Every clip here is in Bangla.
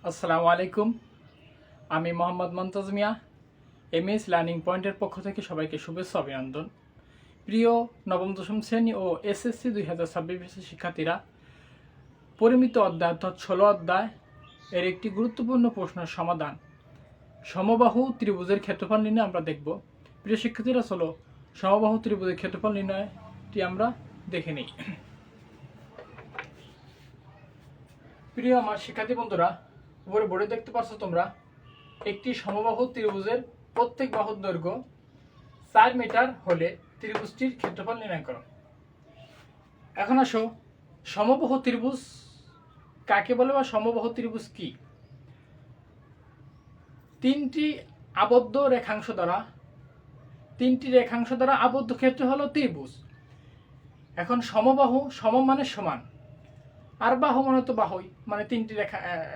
আসসালামু আলাইকুম। আমি মোহাম্মদ মমতাজ মিয়া, এমএস লার্নিং পয়েন্টের পক্ষ থেকে সবাইকে শুভেচ্ছা অভিনন্দন। প্রিয় নবম দশম শ্রেণী ও এসএসসি 2026 শিক্ষার্থীরা, পরিমিত অধ্যায় অর্থাৎ 16 অধ্যায় এর একটি গুরুত্বপূর্ণ প্রশ্নের সমাধান সমবাহু ত্রিভুজের ক্ষেত্রফল নির্ণয় আমরা দেখব। প্রিয় শিক্ষার্থীরা, চলো সমবাহু ত্রিভুজের ক্ষেত্রফল নির্ণয়টি আমরা দেখে নিই। প্রিয় আমার শিক্ষার্থী বন্ধুরা, উপরে বোর্ডে দেখতে পাচ্ছ তোমরা একটি সমবাহু ত্রিভুজের প্রত্যেক বাহুর দৈর্ঘ্য 4 মিটার হলে ত্রিভুজটির ক্ষেত্রফল নির্ণয় করো। এখন আসো, সমবাহু ত্রিভুজ কাকে বলে বা সমবাহু ত্রিভুজ কি? তিনটি রেখাংশ দ্বারা আবদ্ধ ক্ষেত্র হলো ত্রিভুজ। এখন সমবাহু সম মানে সমান, আর বাহু মানে তো বাহুই, মানে তিনটি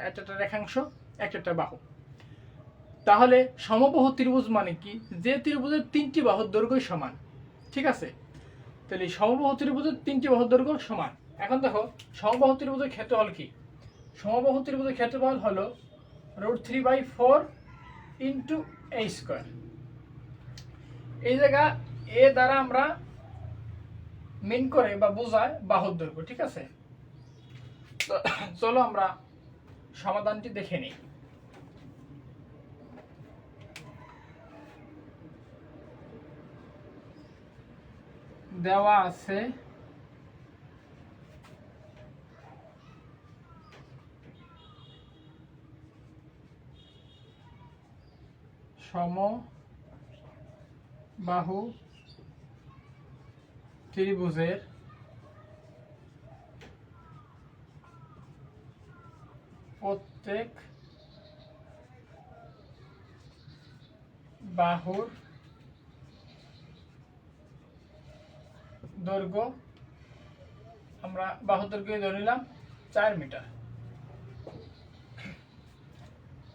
একটা রেখাংশ একটা বাহু। তাহলে সমবাহু ত্রিভুজ মানে কি? যে ত্রিভুজের তিনটি বাহুর দৈর্ঘ্য সমান। ঠিক আছে, তাহলে সমবাহু ত্রিভুজের তিনটি বাহুর দৈর্ঘ্য সমান। এখন দেখো, সমবাহু ত্রিভুজের ক্ষেত্রফল কি? সমবাহু ত্রিভুজের ক্ষেত্রফল হলো √3/4 ইন্টু a স্কয়ার। এই জায়গা এ দ্বারা আমরা মিন করে বা বোঝায় বাহুর দৈর্ঘ্য। ঠিক আছে, তো চলো আমরা সমাধানটি দেখে নিই। দেওয়া আছে সমবাহু ত্রিভুজের প্রত্যেক বাহুর দৈর্ঘ্য, আমরা বাহুর দৈর্ঘ্য ধরে নিলাম 4 মিটার।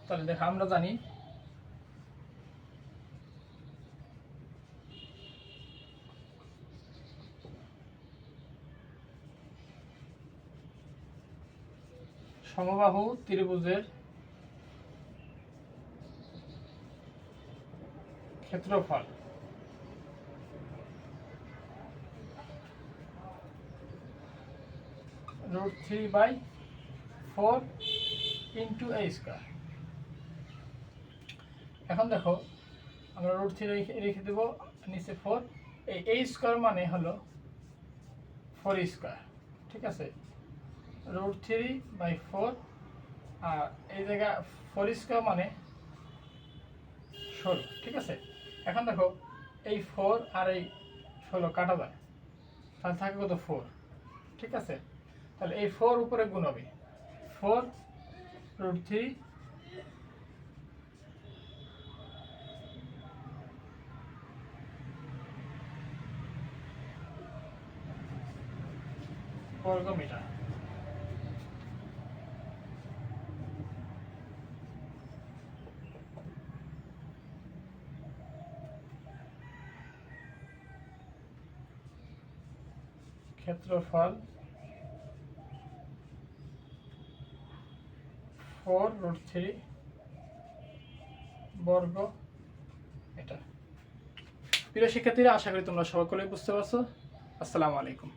তাহলে দেখো, আমরা জানি সমবাহু ত্রিভুজের ক্ষেত্রফল √3/4 ইন্টু a স্কয়ার। এখন দেখো, আমরা √3 রেখে দেবো, নিচে 4। এই a স্কয়ার মানে হলো 4 স্কয়ার। ঠিক আছে, √3/4, আর এই জায়গা 4 স্কয়ার মানে 16। ঠিক আছে, এখন দেখো, এই 4 আর এই 16 কাটা যায়, তাহলে থাকে কত? 4। ঠিক আছে, তাহলে এই 4 উপরে গুণ হবে 4 √3 বর্গ মিটার। ক্ষেত্রফল 4√3 বর্গ মিটার। প্রিয় শিক্ষার্থীরা, আশা করি তোমরা সকলেই বুঝতে পারছো। আসসালামু আলাইকুম।